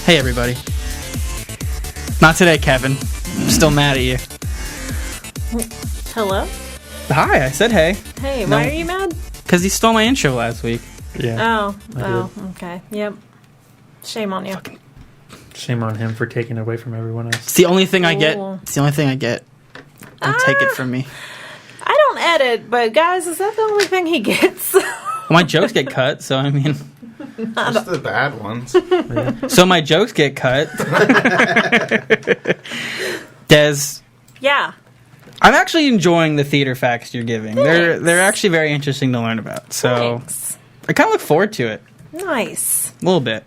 Hey everybody. Not today, Kevin. I'm still mad at you. Hello? Hi, I said hey. Hey, No. why are you mad? Because he stole my intro last week. Yeah. Oh, okay. Yep. Shame on you. Shame on him for taking it away from everyone else. It's the only thing I get. Ooh. It's the only thing I get. Don't take it from me. I don't edit, but guys, is that the only thing he gets? Well, my jokes get cut, so I mean... Just the bad ones. So my jokes get cut. Des, Yeah. I'm actually enjoying the theater facts you're giving. They're actually very interesting to learn about. So Thanks. I kind of look forward to it. Nice. A little bit.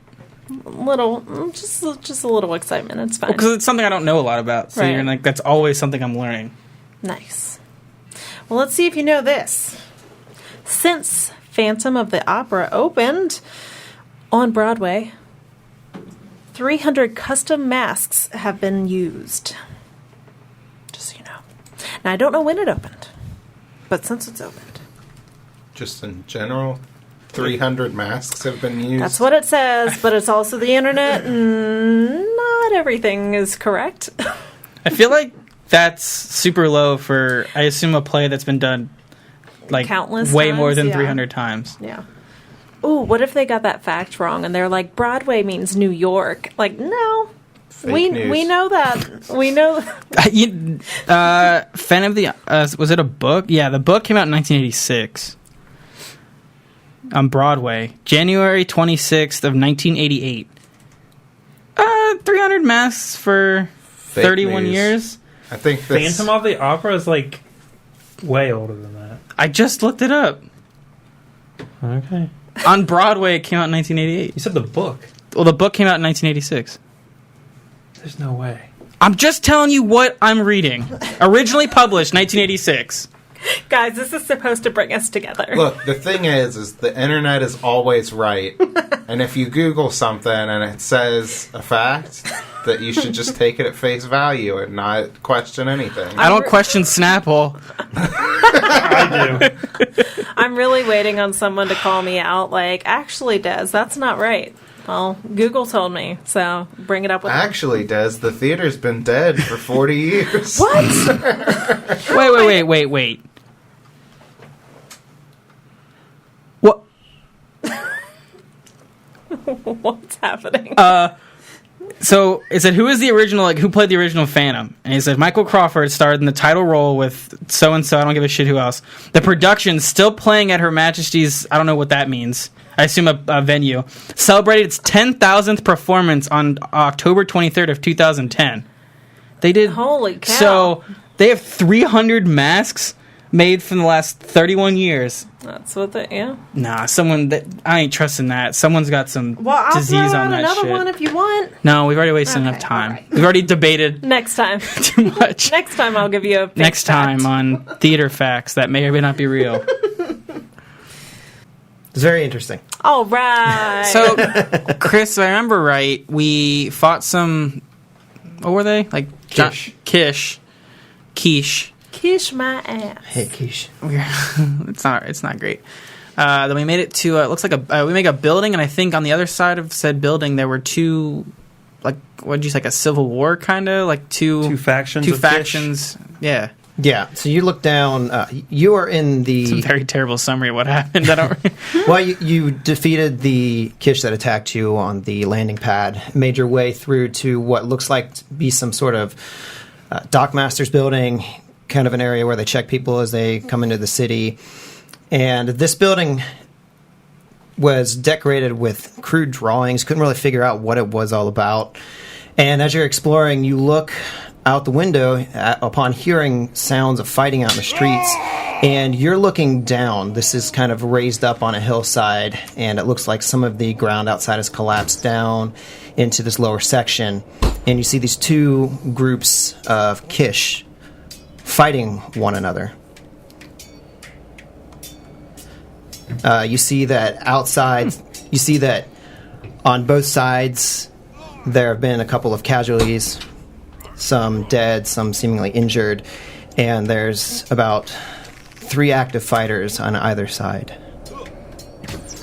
Just a little excitement. It's fine. Because it's something I don't know a lot about. So Right. you're like, that's always something I'm learning. Nice. Well, let's see if you know this. Since Phantom of the Opera opened on Broadway, 300 custom masks have been used. Just so you know. Now, I don't know when it opened, but since it's opened. Just in general, 300 masks have been used. That's what it says, but it's also the internet, and not everything is correct. I feel like that's super low for, I assume, a play that's been done like Countless way times, more than yeah. 300 times. Yeah. Ooh, what if they got that fact wrong and they're like, Broadway means New York? Like, no. Fake news. We know that. We know. Fan of the... was it a book? Yeah, the book came out in 1986. On Broadway. January 26th of 1988. 300 masks for Fake 31 news. years. I think this, Phantom of the Opera is like way older than that. I just looked it up. Okay. On Broadway, it came out in 1988. You said the book. Well, the book came out in 1986. There's no way. I'm just telling you what I'm reading. Originally published 1986. Guys, this is supposed to bring us together. Look, the thing is the internet is always right. And if you Google something and it says a fact, that you should just take it at face value and not question anything. I don't question Snapple. I do. I'm really waiting on someone to call me out. Like, actually, Des, that's not right. Well, Google told me, so bring it up with them. Actually, Des, the theater's been dead for 40 years. What? Wait. What? What's happening? So it said, who is the original, like, who played the original Phantom? And he said, Michael Crawford starred in the title role with so-and-so, I don't give a shit who else. The production's still playing at Her Majesty's, I don't know what that means. I assume a venue. Celebrated its 10,000th performance on October 23rd of 2010. They did... Holy cow. So they have 300 masks made from the last 31 years. That's what they, yeah. Nah, I ain't trusting that. Someone's got some Well, I'll disease throw on out that another shit. one if you want. No, we've already wasted Okay, enough time. all right. We've already debated Next time. too much. Next time I'll give you a fake Next time fact. on Theater Facts that may or may not be real. It's very interesting. All right. So, Chris, if I remember right, we fought some... What were they? Like Kish. Kish my ass. Hey, Kish. It's not great. Then we made it to it looks like we make a building, and I think on the other side of said building there were two, like, what'd you say, like a civil war kind of, like two factions. two of factions. Kish. Yeah, Yeah, so you look down. You are in it's a the... very terrible summary of what happened. I don't. Well, you defeated the Kish that attacked you on the landing pad, made your way through to what looks like to be some sort of dockmaster's building, kind of an area where they check people as they come into the city. And this building was decorated with crude drawings. Couldn't really figure out what it was all about. And as you're exploring, you look out the window upon hearing sounds of fighting out in the streets, and you're looking down. This is kind of raised up on a hillside, and it looks like some of the ground outside has collapsed down into this lower section. And you see these two groups of Kish fighting one another. You see that outside, you see that On both sides, there have been a couple of casualties, some dead, some seemingly injured, and there's about 3 active fighters on either side.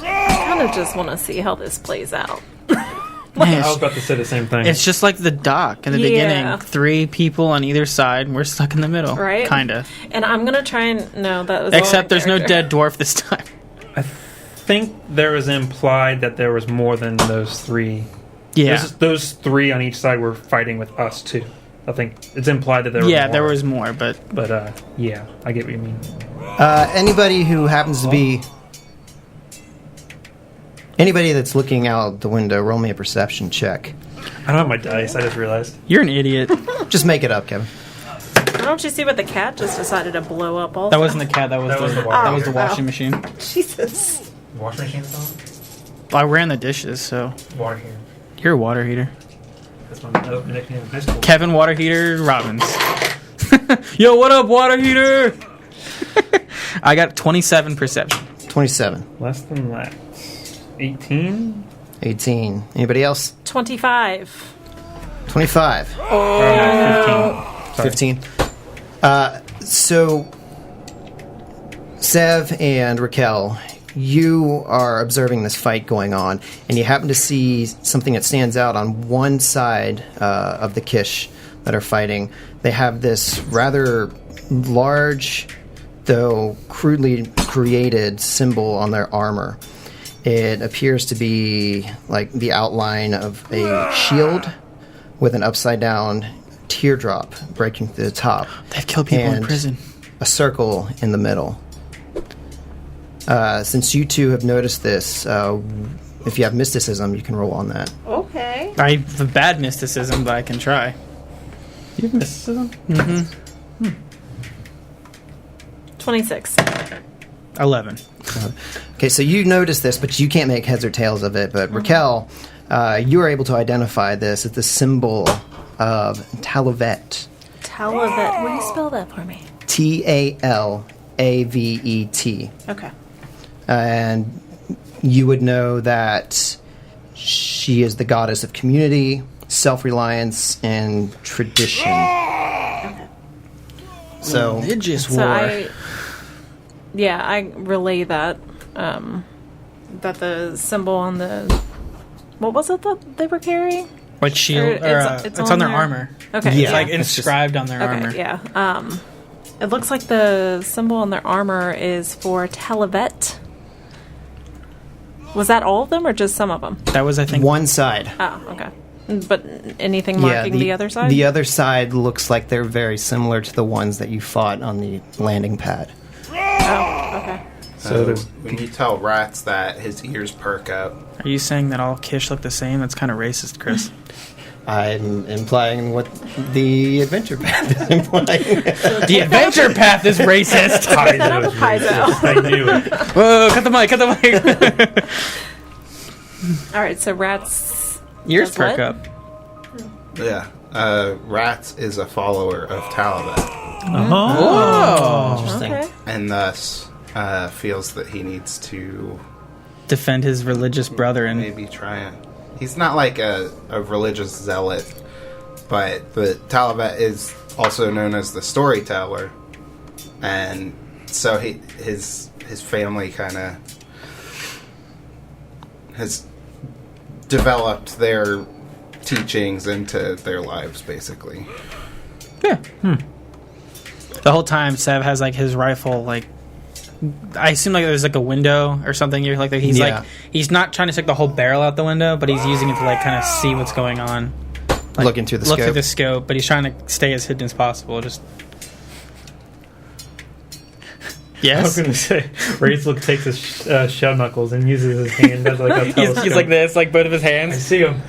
I kind of just want to see how this plays out. I was about to say the same thing. It's just like the dock in the beginning. 3 people on either side. We're stuck in the middle. Right? Kinda. And I'm going to try and... No, that was Except there's no character. dead dwarf this time. I think there was implied that there was more than those 3. Yeah. Those 3 on each side were fighting with us too. I think it's implied that there were Yeah, more. there was more, but But yeah, I get what you mean. Anybody who happens to be... Anybody that's looking out the window, roll me a perception check. I don't have my dice. I just realized. you're an idiot. Just make it up, Kevin. Why don't you see what the cat just decided to blow up all? That wasn't the cat. That was That the was the that was the water. washing machine. Jesus. Wash machine song? I ran the dishes, so Water heater. you're a water heater. That's my nickname in high school. Kevin Water Heater Robbins. Yo, what up, water heater? I got 27 perception. 27. Less than that. 18? 18. Anybody else? 25. 25. Oh, 15. 15. So, Sev and Raquel, you are observing this fight going on, and you happen to see something that stands out on one side of the Kish that are fighting. They have this rather large, though crudely created, symbol on their armor. It appears to be like the outline of a shield with an upside-down teardrop breaking through the top. They've killed people in and prison. A circle in the middle. Since you two have noticed this, if you have mysticism, you can roll on that. Okay. I have a bad mysticism, but I can try. You have mysticism? 26. 11. Okay, so you notice this, but you can't make heads or tails of it. But Raquel, you are able to identify this as the symbol of Talavet. Talavet. Will you spell that for me? Talavet. Okay. And you would know that she is the goddess of community, self-reliance, and tradition. So, Religious So war. I relay that. That the symbol on the... What was it that they were carrying? What shield? It's on their armor. Okay. Yeah. It's like It's just- inscribed on their armor. Okay, yeah. It looks like the symbol on their armor is for Talavet. Was that all of them or just some of them? That was, I think, one side. Oh, okay. But anything marking the other side? The other side looks like they're very similar to the ones that you fought on the landing pad. Oh, okay. So there's when you tell Rats that, his ears perk up. Are you saying that all Kish look the same? That's kind of racist, Chris. I'm implying what the adventure path is implying. The adventure path is racist. I'm a paizo. I knew it. Whoa, cut the mic, cut the mic. All right, so Rats... Ears does perk what? up. Yeah. Rats is a follower of Talavet, Oh. Interesting. Okay. and thus feels that he needs to Defend his religious brother and maybe try it. He's not like a religious zealot, but the Talavet is also known as the storyteller, and so his family kind of has developed their teachings into their lives, basically. yeah. The whole time, Sev has like his rifle. Like, I assume like there's like a window or something. You're like he's Yeah. like he's not trying to stick the whole barrel out the window, but he's using it to like kind of see what's going on. Like, Looking through the look scope. through the scope, but he's trying to stay as hidden as possible. Just I was yes. going to say, Razel takes his shell knuckles and uses his hand as like a telescope. He's like this, like both of his I hands. see him.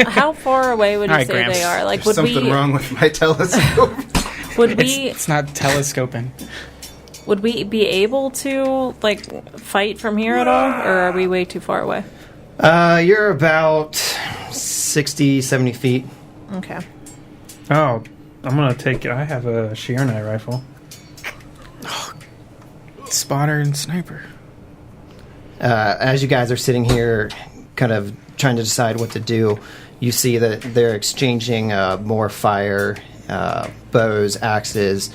How far away would you All right, say Gramps. they are? Like, There's something wrong with my telescope. Would we It's not telescoping. would we be able to like fight from here at all, or are we way too far away? You're about 60, 70 feet. Okay. Oh, I'm going to take it. I have a Shiernai rifle. Spotter and sniper. As you guys are sitting here kind of trying to decide what to do, you see that they're exchanging more fire, bows, axes.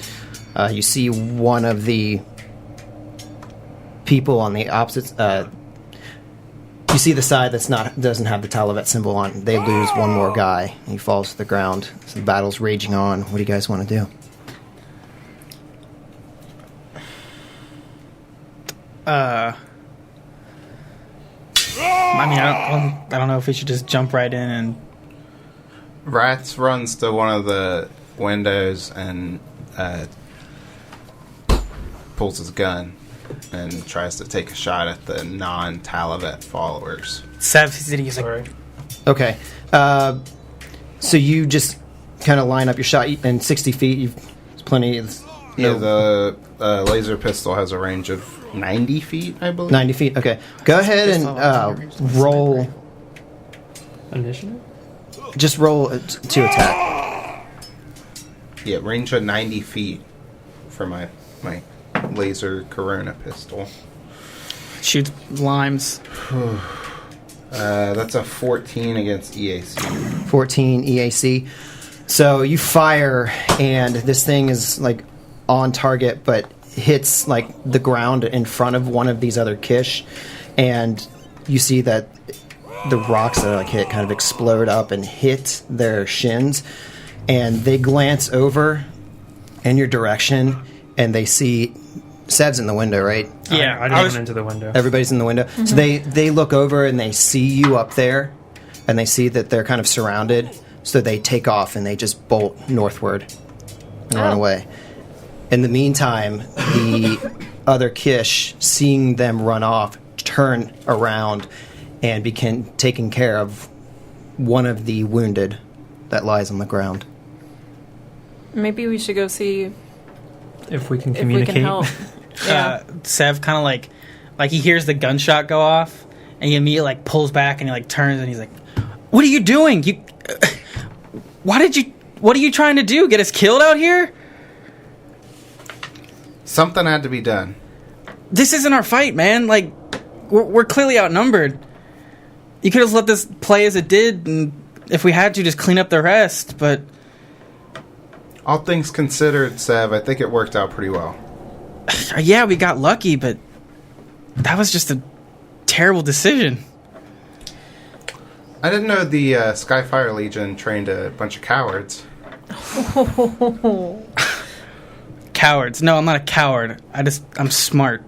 You see one of the people on the opposite. You see the side doesn't have the Talavet symbol on. They lose one more guy. He falls to the ground. So the battle's raging on. What do you guys want to do? I mean, I don't know if we should just jump right in and. Rats runs to one of the windows and pulls his gun and tries to take a shot at the non-Talavet followers. Sev, he's like, Okay. So you just kind of line up your shot, and 60 feet, you've plenty of... Yeah, the laser pistol has a range of 90 feet, I believe. 90 feet, okay. Go ahead and roll... Initiative? Just roll to attack. Yeah, range of 90 feet for my laser Corona pistol. shoots limes. That's a 14 against EAC. 14 EAC. So you fire, and this thing is like on target, but hits like the ground in front of one of these other Kish, and you see that the rocks that are like hit kind of explode up and hit their shins, and they glance over in your direction, and they see Seb's in the window, right? Yeah, I went into the window. Everybody's in the window. Mm-hmm. So they look over and they see you up there, and they see that they're kind of surrounded. So they take off and they just bolt northward and run away. In the meantime, the other Kish, seeing them run off, turn around and begin taking care of one of the wounded that lies on the ground. Maybe we should go see if we can if communicate. we can help. Yeah. Sev kind of like he hears the gunshot go off, and he immediately like pulls back and he like turns and he's like, "What are you doing? What are you trying to do? Get us killed out here? Something had to be done. This isn't our fight, man. Like, we're clearly outnumbered. You could have let this play as it did, and if we had to, just clean up the rest, but..." All things considered, Sev, I think it worked out pretty well. Yeah, we got lucky, but that was just a terrible decision. I didn't know the Skyfire Legion trained a bunch of cowards. Cowards. No, I'm not a coward. I'm smart.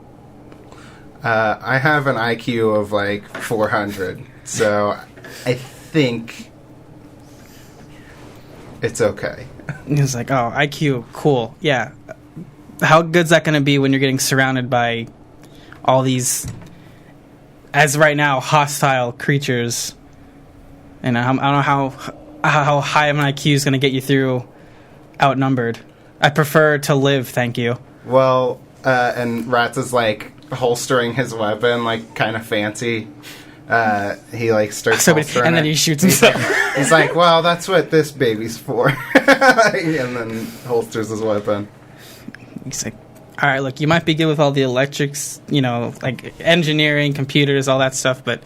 I have an IQ of like 400, so I think it's okay. He's like, "Oh, IQ, cool. Yeah. How good's that going to be when you're getting surrounded by all these, as right now, hostile creatures? And I don't know how high of an IQ is going to get you through outnumbered. I prefer to live, thank you." Well, and Rats is like holstering his weapon, like kind of fancy. He like starts holstering and then he shoots himself. He's like, "Well, that's what this baby's for," and then holsters his weapon. He's like, "All right, look, you might be good with all the electrics, like engineering, computers, all that stuff, but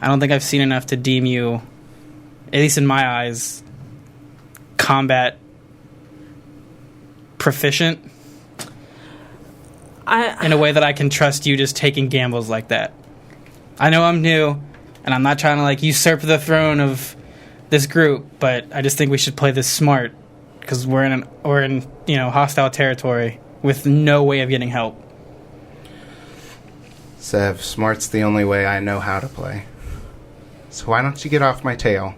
I don't think I've seen enough to deem you, at least in my eyes, combat proficient in a way that I can trust you just taking gambles like that. I know I'm new, and I'm not trying to like usurp the throne of this group, but I just think we should play this smart because we're in hostile territory with no way of getting help." Sev, smart's the only way I know how to play. So why don't you get off my tail?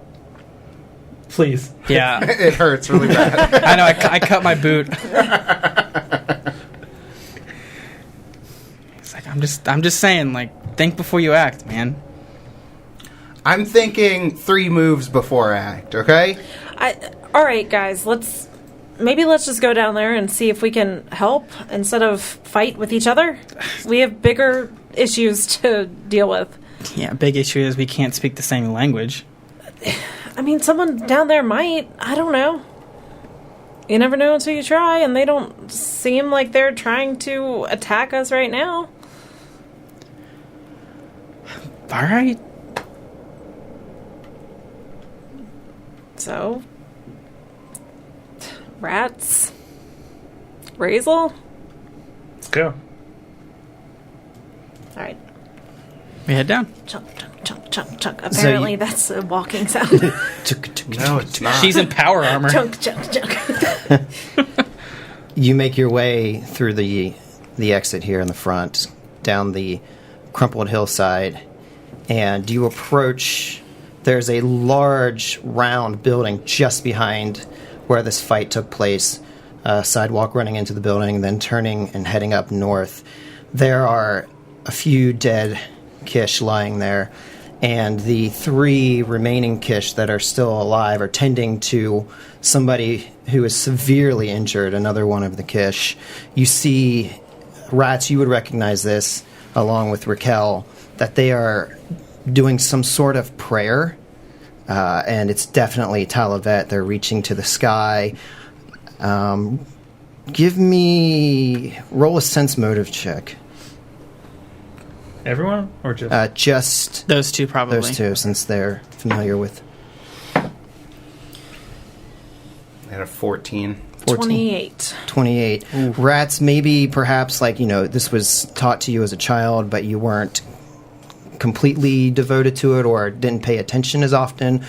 Please. Yeah. It hurts really bad. I know, I cut my boot. It's like, I'm just saying, like, think before you act, man. I'm thinking 3 moves before I act, okay? All right, guys, let's just go down there and see if we can help instead of fight with each other. We have bigger issues to deal with. Yeah, big issue is we can't speak the same language. I mean, someone down there might. I don't know. You never know until you try, and they don't seem like they're trying to attack us right now. All right. So, rats, Razel. Let's go. All right, We head down. chunk, chunk, chunk, chunk, chunk. Apparently, that's a walking sound. No, it's not. She's in power armor. chunk, chunk, chunk. You make your way through the exit here in the front, down the crumpled hillside, and you approach. There's a large, round building just behind where this fight took place. Sidewalk running into the building, then turning and heading up north. There are a few dead Kish lying there, and the 3 remaining Kish that are still alive are tending to somebody who is severely injured, another one of the Kish. You see, Rats, you would recognize this, along with Raquel, that they are doing some sort of prayer, and it's definitely Talavet. They're reaching to the sky. Roll a sense motive check. Everyone? Or just... Just Those two, probably. those two, since they're familiar with I had a 14. 28. 28. Rats, maybe perhaps this was taught to you as a child, but you weren't completely devoted to it or didn't pay attention as often.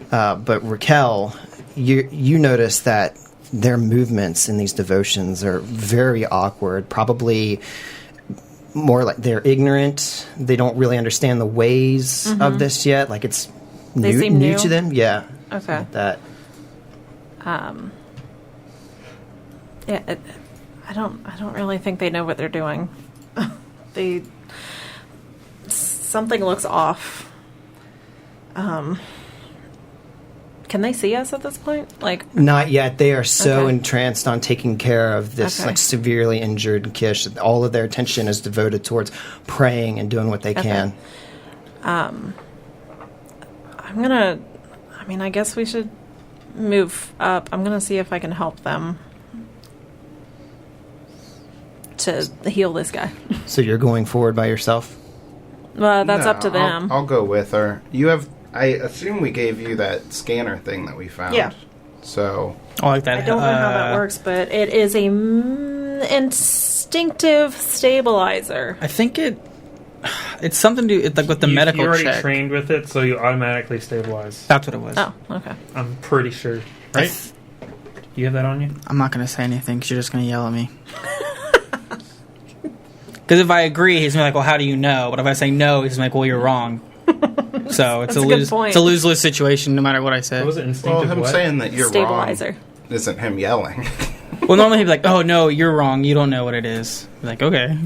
But Raquel, you notice that their movements in these devotions are very awkward, probably more like they're ignorant. They don't really understand the ways of this yet. Like it's They new, seem new new? to them. Yeah. Okay. Like that. Yeah, I don't really think they know what they're doing. Something looks off. Can they see us at this point? Like, Not yet. They are so Okay. entranced on taking care of this Okay. severely injured Kish. All of their attention is devoted towards praying and doing what they can. I guess we should move up. I'm gonna see if I can help them to heal this guy. So you're going forward by yourself? Well, that's No, up to them. I'll go with her. You have. I assume we gave you that scanner thing that we found. Yeah. So I like that. I don't know how that works, but it is a instinctive stabilizer. I think it's something to do like with the you medical already check. trained with it, so you automatically stabilize. That's what it was. Oh, okay. I'm pretty sure. Right? You have that on you? I'm not going to say anything because you're just going to yell at me. Because if I agree, he's going to be like, well, how do you know? But if I say no, he's like, well, you're wrong. So it's That's a good point. It's a lose-lose situation no matter what I say. What was it? well, Instinctive him what? saying that you're Stabilizer. wrong isn't him yelling. Well, normally he'd be like, oh, no, you're wrong. You don't know what it is. Be like, okay.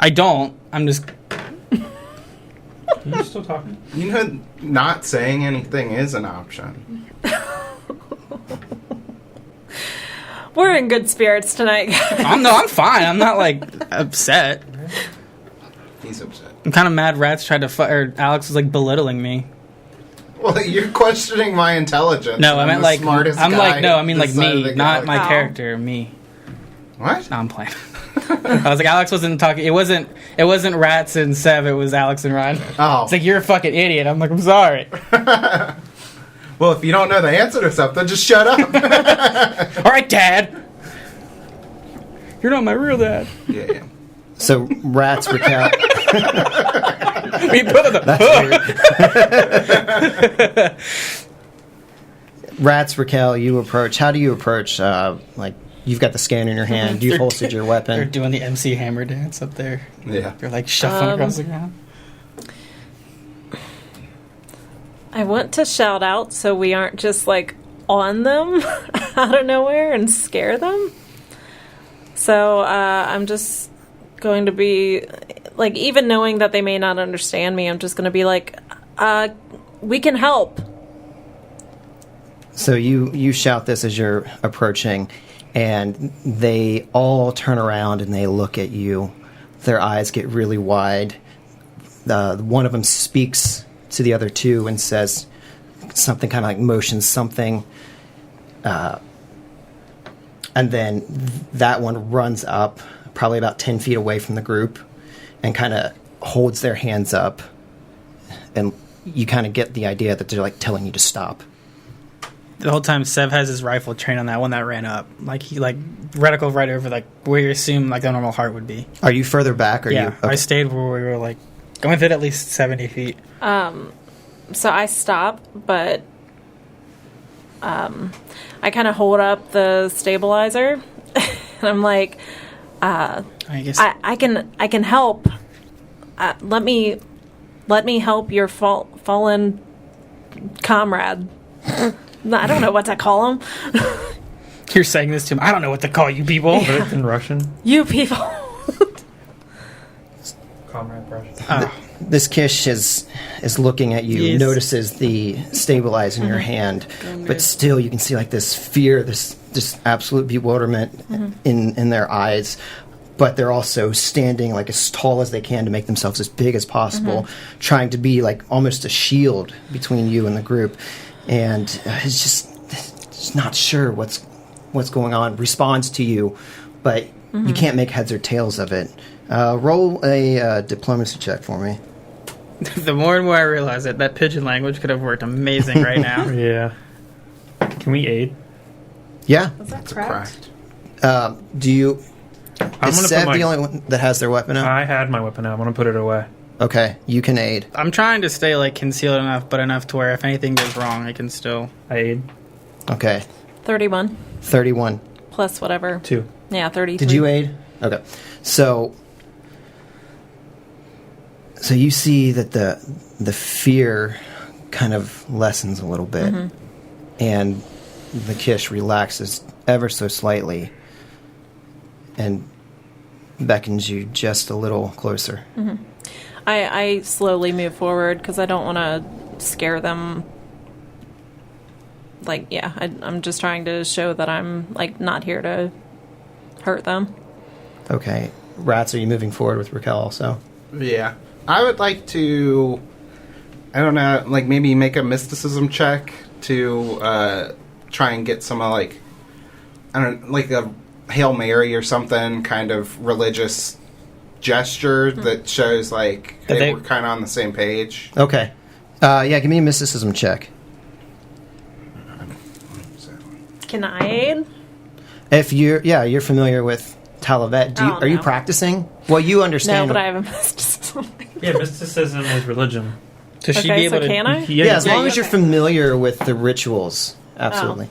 I don't. I'm just... Are you still talking? You know, not saying anything is an option. We're in good spirits tonight, guys. I'm fine. I'm not, like, upset. He's upset. I'm kind of mad Rats tried to... or Alex was, like, belittling me. Well, you're questioning my intelligence. No, I I'm meant, the like... smartest I'm guy like, no, I mean, like, this side of me. the Not my galaxy. Oh. character. Me. What? No, I'm playing. I was like, Alex wasn't talking. It wasn't Rats and Sev. It was Alex and Ryan. Oh. It's like, you're a fucking idiot. I'm like, I'm sorry. Well, if you don't know the answer to something, just shut up. All right, Dad. You're not my real dad. Yeah. So Rats, Raquel... We put it Rats, Raquel, you approach. How do you approach? You've got the scanner in your hand. You've holstered your They're weapon. doing the MC Hammer dance up there. Yeah. They're like shuffling across the ground. I want to shout out so we aren't just like on them out of nowhere and scare them. So I'm just going to be like, even knowing that they may not understand me, I'm just going to be like, we can help. So you shout this as you're approaching, and they all turn around and they look at you. Their eyes get really wide. One of them speaks to the other two and says something, kind of like motions something. And then that one runs up, probably about 10 feet away from the group, and kind of holds their hands up. And you kind of get the idea that they're like telling you to stop. the whole time Sev has his rifle trained on that one that ran up. Like, he, like, reticle right over, like, where you assume, like, a normal heart would be. Are you further back? Or Yeah, you? Okay. I stayed where we were, like, going within at least 70 feet. So I stop, but I kind of hold up the stabilizer, and I'm like, I guess. I can help. Let me help your fallen comrade. I don't know what to call him. You're saying this to him. I don't know what to call you people. Put it in Russian. You people. Comrade Russian. This Kish is looking at you, Yes. notices the stabilize in your hand, but still you can see like this fear, this absolute bewilderment in their eyes. But they're also standing like as tall as they can to make themselves as big as possible, trying to be like almost a shield between you and the group. And it's just not sure what's going on. Responds to you, but you can't make heads or tails of it. Roll a diplomacy check for me. The more and more I realize that pigeon language could have worked amazing right now. Yeah. Can we aid? Yeah. Is that It's correct? correct. Do you? I'm Is gonna Sev put the my. only one that has their weapon out? I had my weapon out. I'm gonna put it away. Okay, you can aid. I'm trying to stay, like, concealed enough, but enough to where if anything goes wrong, I can still... I aid. Okay, 31 31. plus whatever. 2. Yeah, 33. Did you aid? Okay, so you see that the fear kind of lessens a little bit, and the Kish relaxes ever so slightly, and beckons you just a little closer. I slowly move forward because I don't want to scare them. Like, yeah, I'm just trying to show that I'm, like, not here to hurt them. Okay, Rats, are you moving forward with Raquel also? Yeah. I would like to, I don't know, like maybe make a mysticism check to try and get some, like, I don't know, like a Hail Mary or something, kind of religious gesture that shows, like, hey, we're kind of on the same page. Okay, yeah, give me a mysticism check. Can I aid? If you're familiar with Talavet. Are you no. practicing? Well, you No, understand. but I have a mysticism. Yeah, mysticism is religion. Does she be Okay, able so to... can I? Yeah, as long yeah, as you're okay. familiar with the rituals. Absolutely.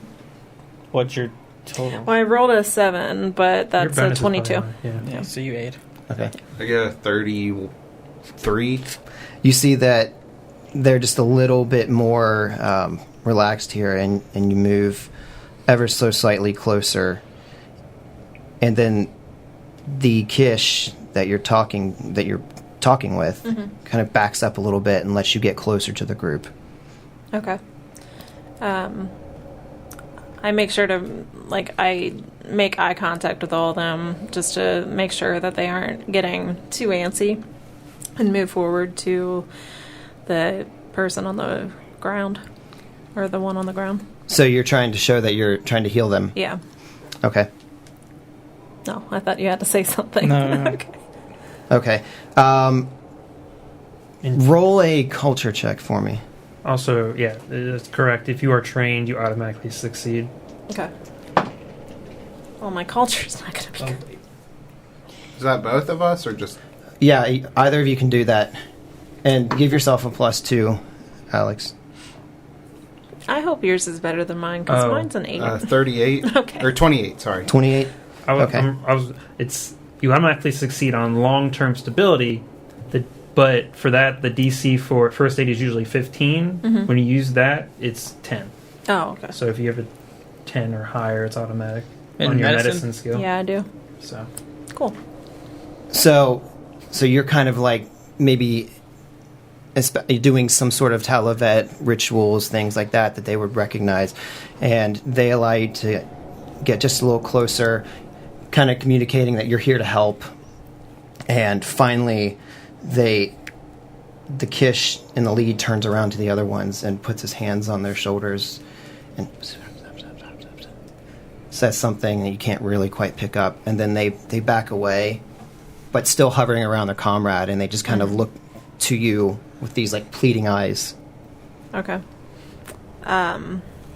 What's your total? Well, I rolled a 7, but Your that's a bonus is 22. probably high, Yeah. Yeah, so you aid. Okay. I get a 33. You see that they're just a little bit more relaxed here, and you move ever so slightly closer, and then the Kish that you're talking with kind of backs up a little bit and lets you get closer to the group. Okay. I make sure to, like, I make eye contact with all of them just to make sure that they aren't getting too antsy, and move forward to the person on the ground, or the one on the ground. So you're trying to show that you're trying to heal them. Yeah. Okay. No, I thought you had to say something. No. Okay. Okay. Roll a culture check for me. Also, yeah, that's correct. If you are trained, you automatically succeed. Okay. Well, my culture's not going to be good. Is that both of us or just... Yeah, either of you can do that. And give yourself a +2, Alex. I hope yours is better than mine, because mine's an 8. 38? Okay. Or 28, sorry. 28? Okay. You automatically succeed on long-term stability, but for that, the DC for first aid is usually 15. When you use that, it's 10. Oh, okay. So if you have a 10 or higher, it's automatic And on your medicine? medicine skill. Yeah, I do. So Cool. So you're kind of like maybe doing some sort of Talavet rituals, things like that they would recognize, and they allow you to get just a little closer, kind of communicating that you're here to help. And finally, the Kish in the lead turns around to the other ones and puts his hands on their shoulders and says something that you can't really quite pick up, and then they back away, but still hovering around their comrade, and they just kind of look to you with these like pleading eyes. Okay.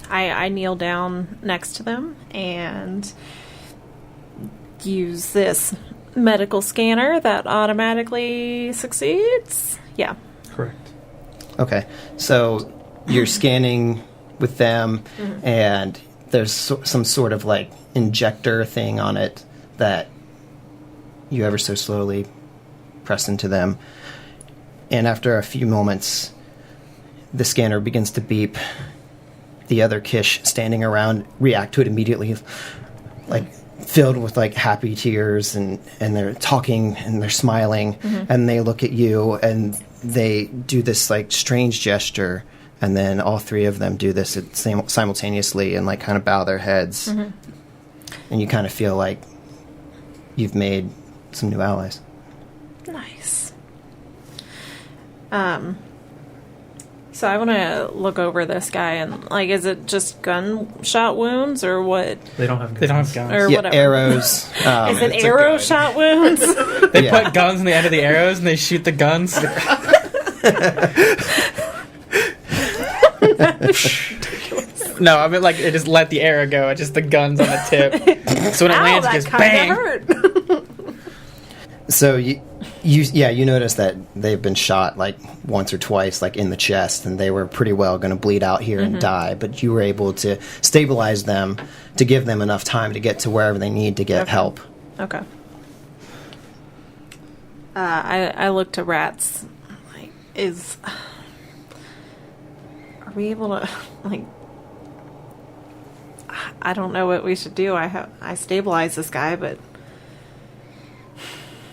I kneel down next to them and use this medical scanner that automatically succeeds. Yeah. Correct. Okay, so you're scanning with them, and there's some sort of like injector thing on it that you ever so slowly press into them. And after a few moments, the scanner begins to beep. The other Kish standing around react to it immediately, like filled with like happy tears, and they're talking and they're smiling, and they look at you and they do this like strange gesture, and then all three of them do this simultaneously and like kind of bow their heads, and you kind of feel like you've made some new allies. Nice. So I want to look over this guy and, like, is it just gunshot wounds or what? They don't have guns. They don't have guns. Or whatever. Arrows. Is it It's a arrow gun. shot wounds? They put guns on the end of the arrows and they shoot the guns. No, I mean, like, it just let the arrow go. It's just the guns on the tip. So when it Ow, lands, it that goes kinda bang. hurt. So you notice that they've been shot like once or twice, like in the chest, and they were pretty well going to bleed out here and die. But you were able to stabilize them to give them enough time to get to wherever they need to get help. Okay. I look to Rats. Like, are we able to, like, I don't know what we should do. I stabilize this guy, but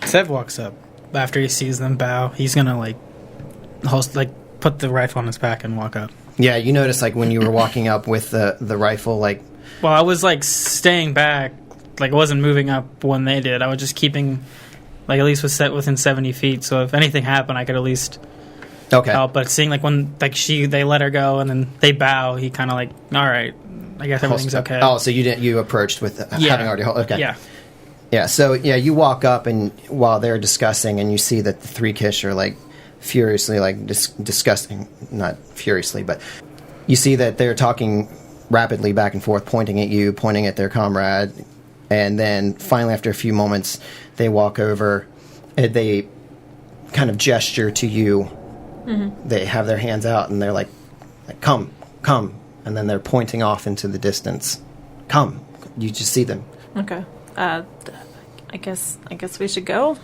Sev walks up after he sees them bow. He's gonna put the rifle on his back and walk up. Yeah, you notice like when you were walking up with the rifle, like Well, I was like staying back, like I wasn't moving up when they did. I was just keeping, like, at least was set within 70 feet. So if anything happened, I could at least okay. help. But seeing like when like they let her go and then they bow, he kind of like, all right, I guess everything's okay. Oh, so you approached with having already okay. Yeah. Yeah, so you walk up, and while they're discussing, and you see that the three Kish are like furiously like discussing, not furiously, but you see that they're talking rapidly back and forth, pointing at you, pointing at their comrade, and then finally after a few moments they walk over and they kind of gesture to you. They have their hands out and they're like come, and then they're pointing off into the distance. Come, you just see them. okay. I guess we should go.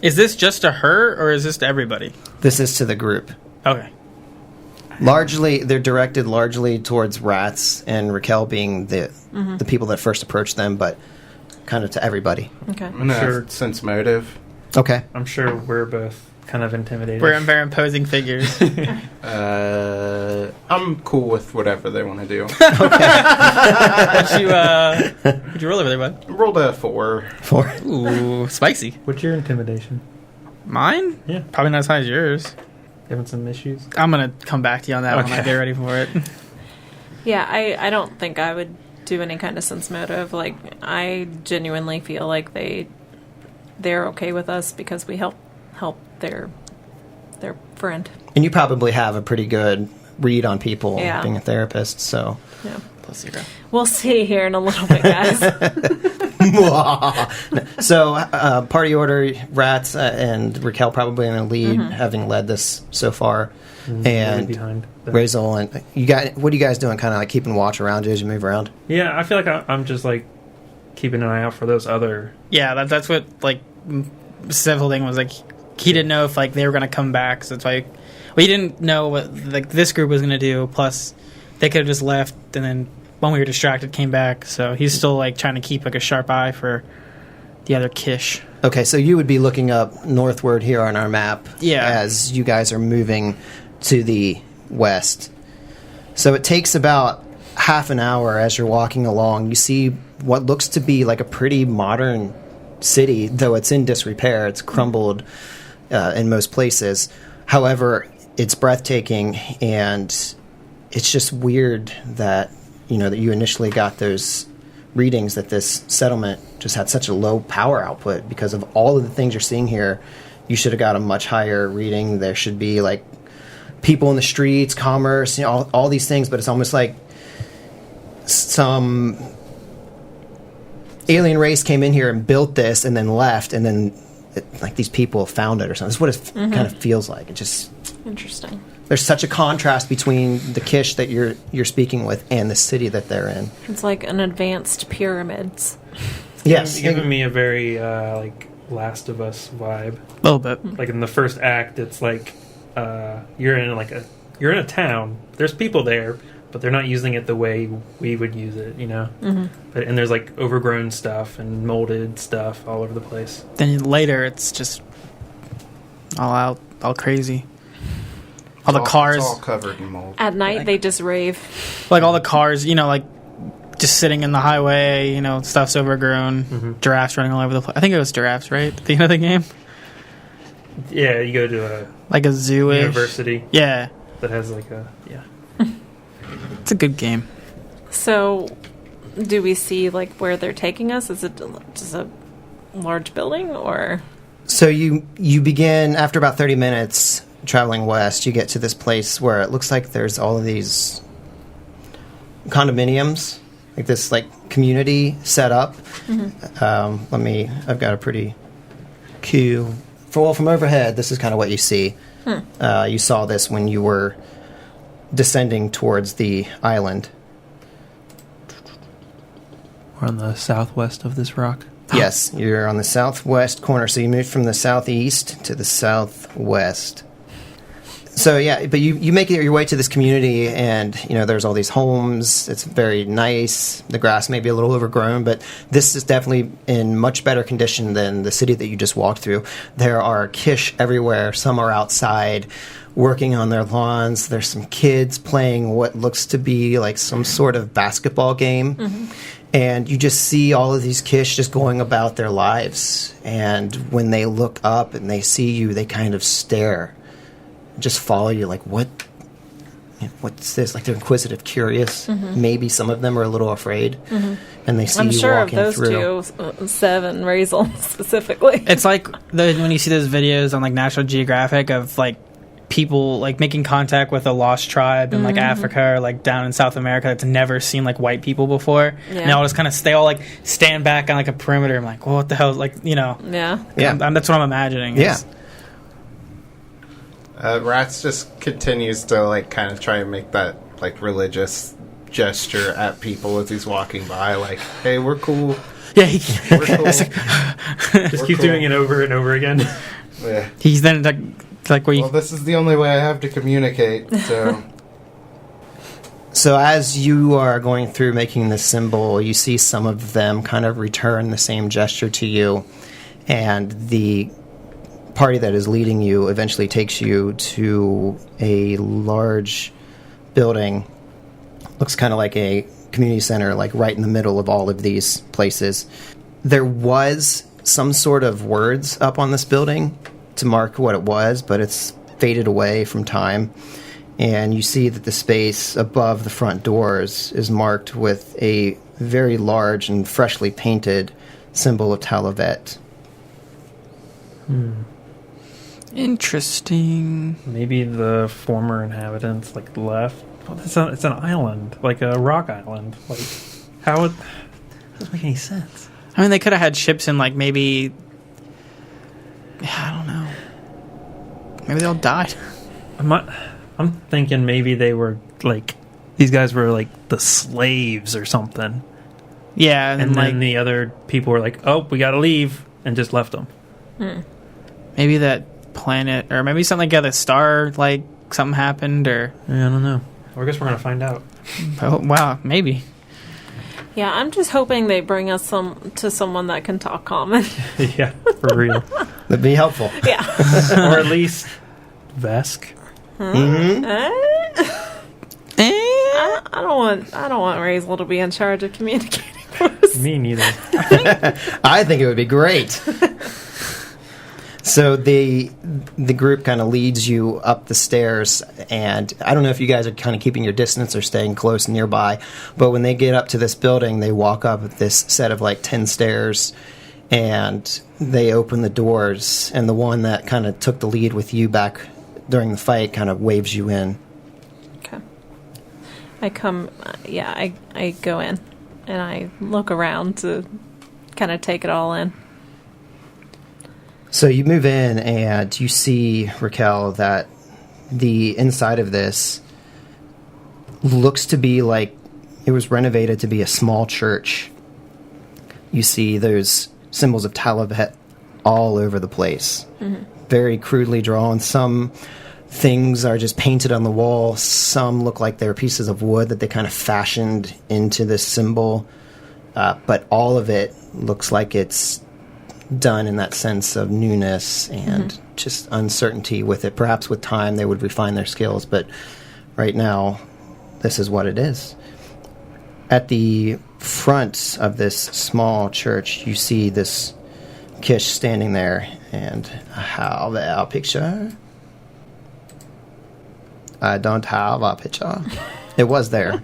Is this just to her or is this to everybody? This is to the group. Okay. Largely, they're directed largely towards Rats and Raquel being the people that first approached them, but kind of to everybody. Okay. I'm gonna Sure. sense motive. Okay. I'm sure we're both kind of intimidated. We're very imposing figures. I'm cool with whatever they want to do. What'd you roll over there, bud? Rolled a 4. 4. Ooh, spicy. What's your intimidation? Mine? Yeah. Probably not as high as yours. Having some issues? I'm gonna come back to you on that when I Okay. get ready for it. Yeah, I don't think I would do any kind of sense motive. Like, I genuinely feel like they're okay with us because we help their friend. And you probably have a pretty good read on people Yeah. being a therapist, so. Yeah. Plus 0. We'll see here in a little bit, guys. So, party order, Rats and Raquel probably in the lead, having led this so far. Right And behind them. Razel, and what are you guys doing? Kind of like keeping watch around you as you move around? Yeah, I feel like I'm just like keeping an eye out for those other. Yeah, that's what like Sev thing was like. He didn't know if like they were gonna come back, so that's why. We didn't know what like this group was gonna do. Plus, they could have just left, and then when we were distracted, came back. So he's still like trying to keep like a sharp eye for the other Kish. Okay, so you would be looking up northward here on our map Yeah. as you guys are moving to the west. So it takes about half an hour as you're walking along. You see what looks to be like a pretty modern city, though it's in disrepair. It's crumbled in most places. However, it's breathtaking, and it's just weird that that you initially got those readings that this settlement just had such a low power output because of all of the things you're seeing here. You should have got a much higher reading. There should be like people in the streets, commerce, all these things, but it's almost like some alien race came in here and built this and then left, and then like these people found it or something. That's what it kind of feels like. It just Interesting. there's such a contrast between the Kish that you're speaking with and the city that they're in. It's like an advanced pyramids. Yes, Giving me a very like Last of Us vibe. A little bit. Like in the first act, it's like you're in a town. There's people there, but they're not using it the way we would use it, you know. And there's like overgrown stuff and molded stuff all over the place. Then later, it's just all out, all crazy. All the cars, It's all covered in mold. At night, they just rave. like all the cars, like just sitting in the highway. Stuff's overgrown. Giraffes running all over the place. I think it was giraffes, right? At the end of the game, Yeah, you go to a like a zoo. university Yeah, that has like a it's a good game. So, do we see like where they're taking us? Is it just a large building, or So you begin after about 30 minutes traveling west. You get to this place where it looks like there's all of these condominiums, like this like community set up. I've got a pretty cue. From overhead, this is kind of what you see. You saw this when you were descending towards the island. We're on the southwest of this rock. Yes, you're on the southwest corner, so you moved from the southeast to the southwest. So yeah, but you make your way to this community, and there's all these homes. It's very nice. The grass may be a little overgrown, but this is definitely in much better condition than the city that you just walked through. There are Kish everywhere. Some are outside working on their lawns. There's some kids playing what looks to be like some sort of basketball game. And you just see all of these Kish just going about their lives. And when they look up and they see you, they kind of stare, just follow you like, what's this? Like they're inquisitive, curious. Maybe some of them are a little afraid. And they see I'm you sure of walking those through. two, Sev and Razel specifically. It's like when you see those videos on like National Geographic of like people like making contact with a lost tribe in like Africa or like down in South America that's never seen like white people before. Yeah. And they all just kind of they all like stand back on like a perimeter. I'm like, well, what the hell? Like, Yeah. that's what I'm imagining. Yeah. Rats just continues to like kind of try and make that like religious gesture at people as he's walking by, like, "Hey, we're cool. Yeah. We're cool." Just keep doing it over and over again. Yeah. He's then like where you. Well, this is the only way I have to communicate. So So as you are going through making this symbol, you see some of them kind of return the same gesture to you, and the party that is leading you eventually takes you to a large building. Looks kind of like a community center, like right in the middle of all of these places. There was some sort of words up on this building to mark what it was, but it's faded away from time. And you see that the space above the front doors is marked with a very large and freshly painted symbol of Talavet. Interesting. Maybe the former inhabitants like left. Well, it's an island, like a rock island. Like how it doesn't make any sense. I mean, they could have had ships in like maybe. I don't know. Maybe they all died. I'm thinking maybe they were like these guys were like the slaves or something, Yeah, and and like then the other people were like, "Oh, we got to leave," and just left them. maybe that planet, or maybe something like the star, like something happened, or Yeah, I don't know. Well, I guess we're gonna find out. oh, wow, maybe. Yeah, I'm just hoping they bring us to someone that can talk common. Yeah, for real. That'd be helpful. Yeah. Or at least Vesk. I don't want Razel to be in charge of communicating for us. Me neither. I think it would be great. So the group kind of leads you up the stairs, and I don't know if you guys are kind of keeping your distance or staying close nearby, but when they get up to this building, they walk up this set of like 10 stairs, and they open the doors, and the one that kind of took the lead with you back during the fight kind of waves you in. Okay. I come, I go in and I look around to kind of take it all in. So you move in and you see, Raquel, that the inside of this looks to be like it was renovated to be a small church. You see those symbols of Talavet all over the place. Mm-hmm. Very crudely drawn. Some things are just painted on the wall. Some look like they're pieces of wood that they kind of fashioned into this symbol. But all of it looks like it's done in that sense of newness and just uncertainty with it. Perhaps with time they would refine their skills, but right now this is what it is. At the front of this small church, you see this Kish standing there, and I have a picture. I don't have a picture. It was there.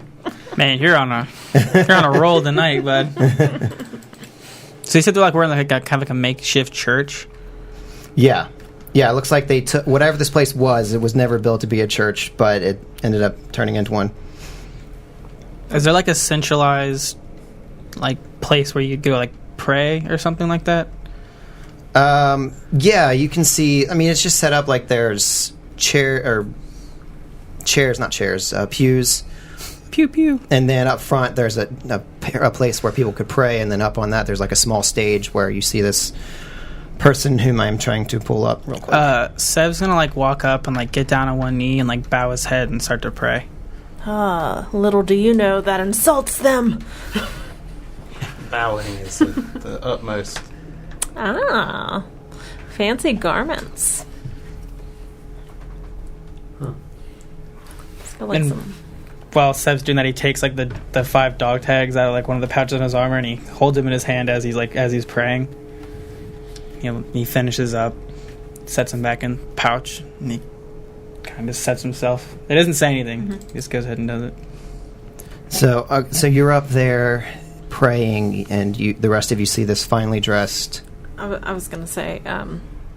Man, you're on a roll tonight, bud. So you said they're like we're in like kind of like a makeshift church. Yeah, it looks like they took whatever this place was. It was never built to be a church, but it ended up turning into one. Is there like a centralized like place where you go like pray or something like that? Yeah, you can see. I mean, it's just set up like there's pews. Pew pew. And then up front, there's a place where people could pray, and then up on that, there's like a small stage where you see this person whom I'm trying to pull up real quick. Sev's gonna like walk up and like get down on one knee and like bow his head and start to pray. Little do you know that insults them. Bowing is the utmost. Fancy garments. Huh. Let's go like some. While Sev's doing that, he takes like the 5 dog tags out of like one of the pouches on his armor, and he holds them in his hand as he's praying. He finishes up, sets them back in the pouch, and he kind of sets himself. It doesn't say anything. Mm-hmm. He just goes ahead and does it. So you're up there praying, and the rest of you see this finely dressed. I was gonna say,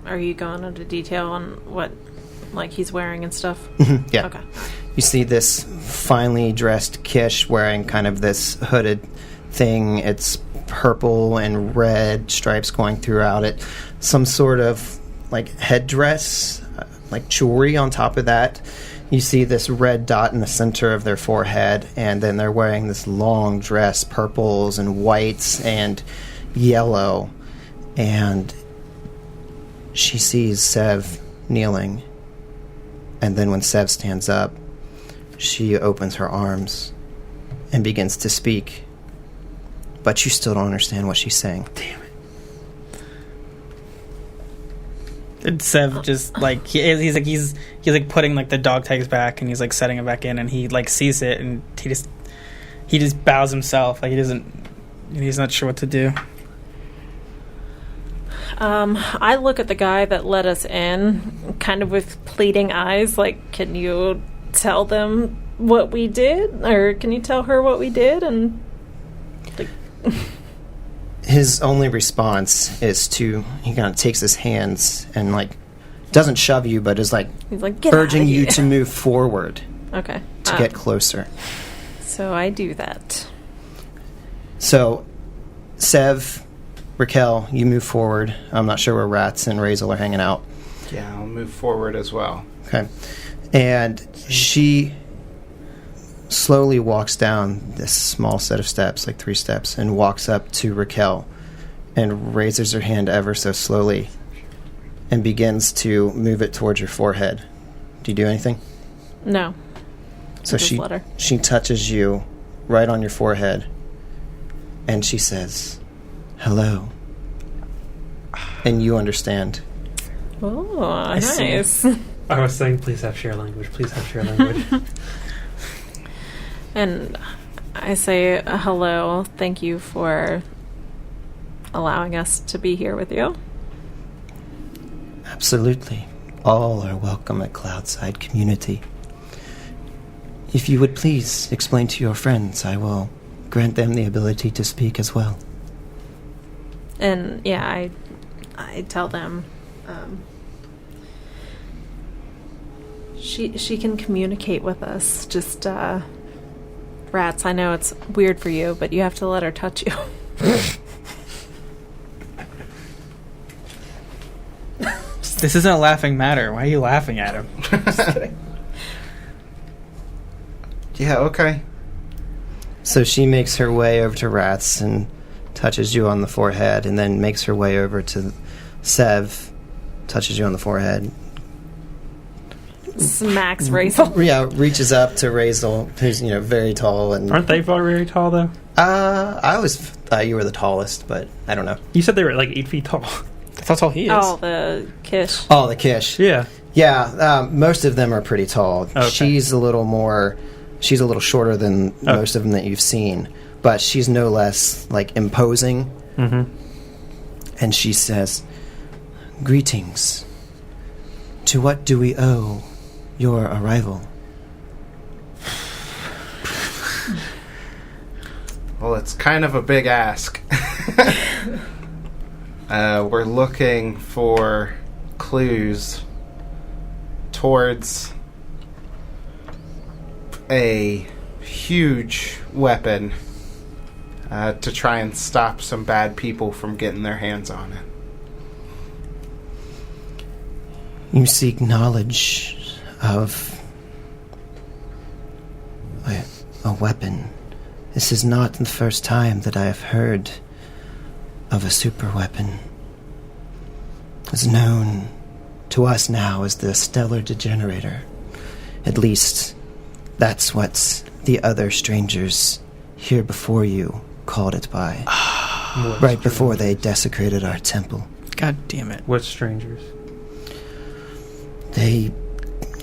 are you going into detail on what like he's wearing and stuff? Yeah. Okay. You see this finely dressed Kish wearing kind of this hooded thing. It's purple and red stripes going throughout it. Some sort of like headdress, like jewelry on top of that. You see this red dot in the center of their forehead, and then they're wearing this long dress, purples and whites and yellow. And she sees Sev kneeling. And then when Sev stands up, she opens her arms and begins to speak. But you still don't understand what she's saying. Damn it. And Sev just like he's like putting like the dog tags back, and he's like setting it back in, and he like sees it, and he just bows himself like he's not sure what to do. I look at the guy that let us in kind of with pleading eyes, like, can you tell them what we did? Or can you tell her what we did? And like his only response is he kind of takes his hands and like doesn't shove you, but is like, he's like, get urging you to move forward. Okay. To get closer. So I do that. So Sev, Raquel, you move forward. I'm not sure where Rats and Razel are hanging out. Yeah, I'll move forward as well. Okay. And she slowly walks down this small set of steps, like 3 steps, and walks up to Raquel and raises her hand ever so slowly and begins to move it towards your forehead. Do you do anything? No. So she touches you right on your forehead, and she says, "Hello." And you understand. Oh, nice. I was saying, please have share language. Please have share language. And I say, hello, thank you for allowing us to be here with you. Absolutely. All are welcome at Cloudside Community. If you would please explain to your friends, I will grant them the ability to speak as well. And yeah, I tell them she can communicate with us. Just Rats, I know it's weird for you, but you have to let her touch you. This isn't a laughing matter. Why are you laughing at him? Just kidding. Yeah, okay. So she makes her way over to Rats and touches you on the forehead, and then makes her way over to Sev, touches you on the forehead. Smacks Razel. Yeah, reaches up to Razel, who's very tall, and Aren't they very tall though? I always thought you were the tallest, but I don't know. You said they were like 8 feet tall. That's all he is. Oh, the Kish. Oh, the Kish. Yeah. Yeah, most of them are pretty tall. Okay. She's a little shorter than most of them that you've seen, but she's no less imposing. Mm-hmm. And she says, "Greetings. To what do we owe your arrival?" Well, it's kind of a big ask. We're looking for clues towards a huge weapon to try and stop some bad people from getting their hands on it. You seek knowledge of a weapon. This is not the first time that I have heard of a super weapon. It's known to us now as the Stellar Degenerator. At least, that's what the other strangers here before you called it by. Right before they desecrated our temple. God damn it. What strangers? They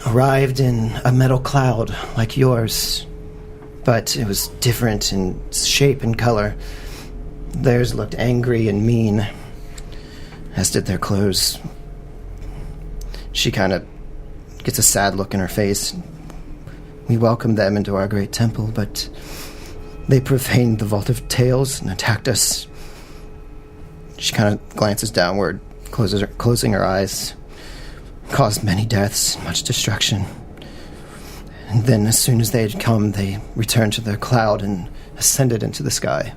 arrived in a metal cloud like yours, but it was different in shape and color. Theirs looked angry and mean, as did their clothes. She kind of gets a sad look in her face. We welcomed them into our great temple, but they profaned the Vault of Tales and attacked us. She kind of glances downward, closing her eyes. Caused many deaths, much destruction. And then as soon as they had come, they returned to their cloud and ascended into the sky.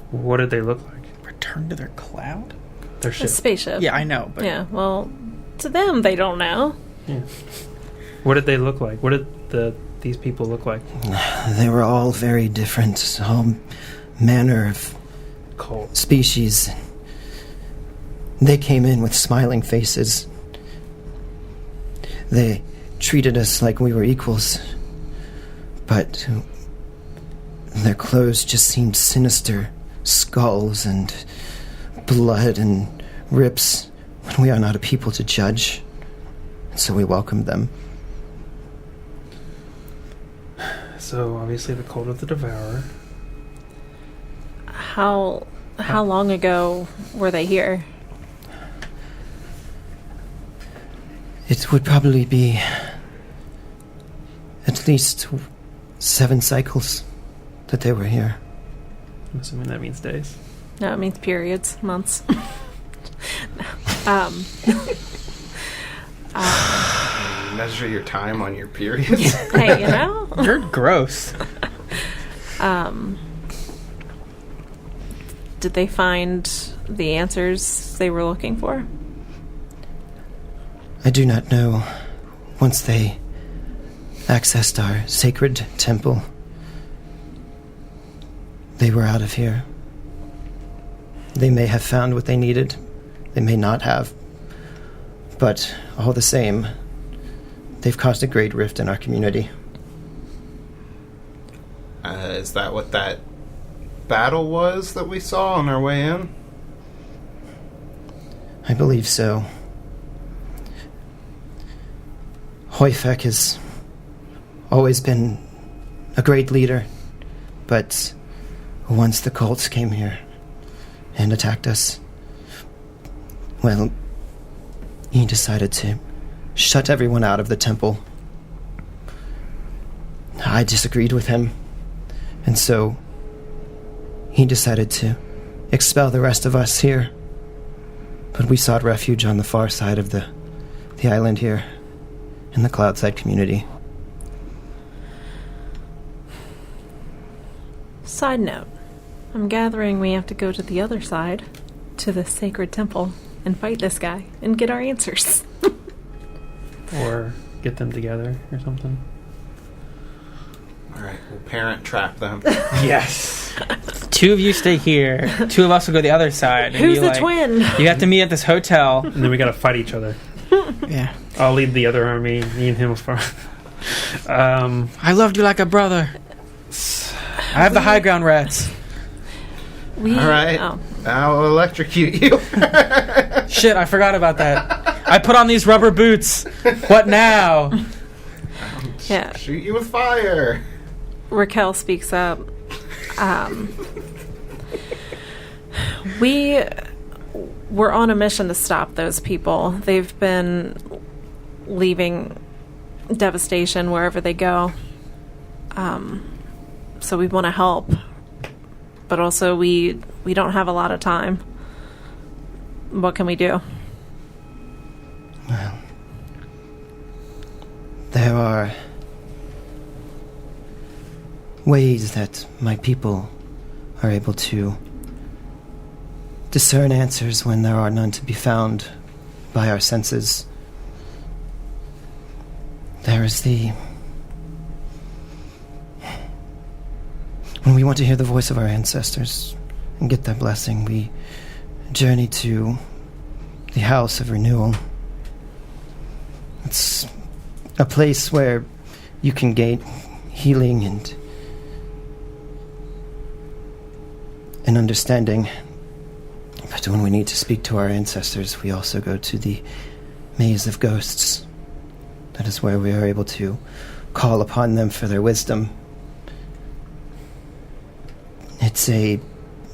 What did they look like? Return to their cloud? Their A ship. spaceship. Yeah, I know. But Yeah, well, to them, they don't know. Yeah. What did they look like? What did these people look like? They were all very different, all manner of Cold. species. They came in with smiling faces. They treated us like we were equals, but their clothes just seemed sinister. Skulls and blood and rips, when we are not a people to judge. And so we welcomed them. So obviously the Cult of the Devourer. How long ago were they here? It would probably be at least 7 cycles that they were here. I'm assuming that means days. No, it means periods, months. You measure your time on your periods. Hey, you know? you're gross. Did they find the answers they were looking for? I do not know. Once they accessed our sacred temple, they were out of here. They may have found what they needed. They may not have. But all the same, they've caused a great rift in our community. Is that what that battle was that we saw on our way in? I believe so. Hoifek has always been a great leader, but once the cults came here and attacked us, well, he decided to shut everyone out of the temple. I disagreed with him, and so he decided to expel the rest of us here. But we sought refuge on the far side of the island here, in the Cloudside community. Side note. I'm gathering we have to go to the other side, to the sacred temple, and fight this guy, and get our answers. Or get them together or something. All right, we'll parent trap them. Yes. 2 of you stay here. 2 of us will go the other side. And Who's be the twin? You have to meet at this hotel. And then we gotta fight each other. Yeah. I'll lead the other army. Me and him will fight. I loved you like a brother. I have the high ground, rats. All right, Oh. I'll electrocute you. Shit, I forgot about that. I put on these rubber boots. What now? Yeah. Shoot you with fire. Raquel speaks up. We were on a mission to stop those people. They've been leaving devastation wherever they go. So we want to help. But also we don't have a lot of time. What can we do? Well, there are ways that my people are able to discern answers when there are none to be found by our senses. There is when we want to hear the voice of our ancestors and get their blessing, we journey to the House of Renewal. It's a place where you can gain healing and understanding. But when we need to speak to our ancestors, we also go to the Maze of Ghosts. That is where we are able to call upon them for their wisdom. It's a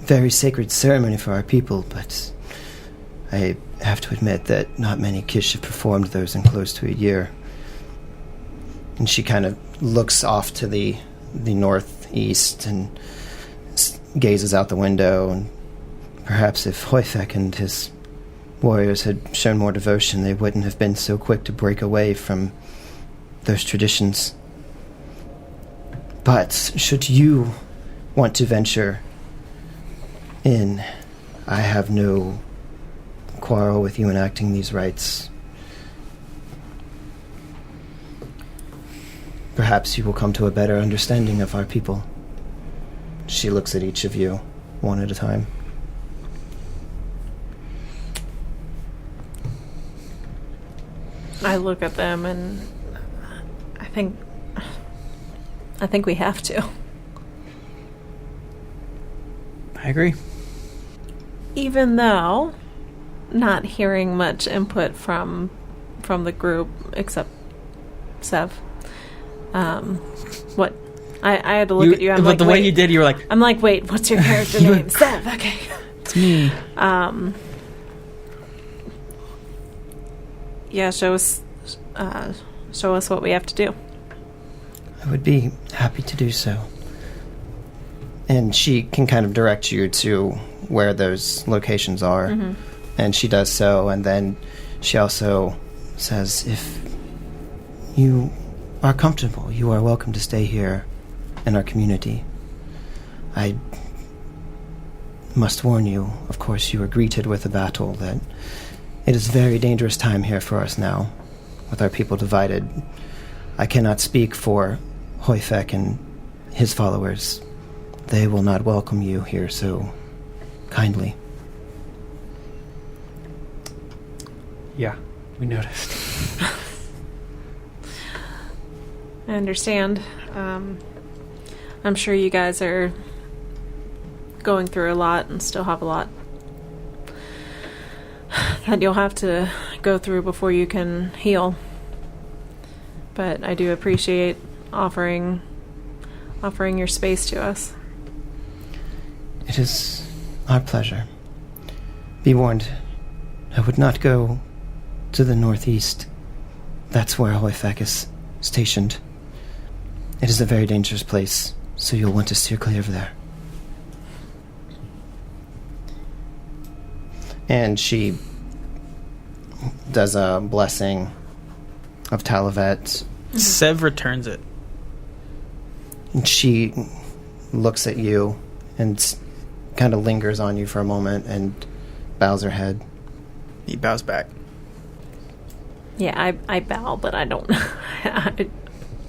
very sacred ceremony for our people, but I have to admit that not many Kish have performed those in close to a year. And she kind of looks off to the northeast and gazes out the window, and perhaps if Hoifek and his warriors had shown more devotion, they wouldn't have been so quick to break away from those traditions. But should you want to venture in, I have no quarrel with you enacting these rites. Perhaps you will come to a better understanding of our people. She looks at each of you, one at a time. I look at them and I think we have to. I agree. Even though not hearing much input from the group except Sev. What? I had to look at you. I'm but like, the way wait. you did, you were like, I'm like, wait, what's your character name? Sev. Okay. it's me. Yeah, show us what we have to do. I would be happy to do so. And she can kind of direct you to where those locations are. Mm-hmm. And she does so, and then she also says, if you are comfortable, you are welcome to stay here in our community. I must warn you, of course, you are greeted with a battle, that it is a very dangerous time here for us now, with our people divided. I cannot speak for Hoifek and his followers. They will not welcome you here so kindly. Yeah, we noticed. I understand. I'm sure you guys are going through a lot and still have a lot that you'll have to go through before you can heal. But I do appreciate offering your space to us. It is our pleasure. Be warned, I would not go to the northeast. That's where Hoifek is stationed. It is a very dangerous place, so you'll want to steer clear of there. And she does a blessing of Talavet. Sev returns it. And she looks at you and kind of lingers on you for a moment and bows her head. He bows back. Yeah, I bow, but I don't.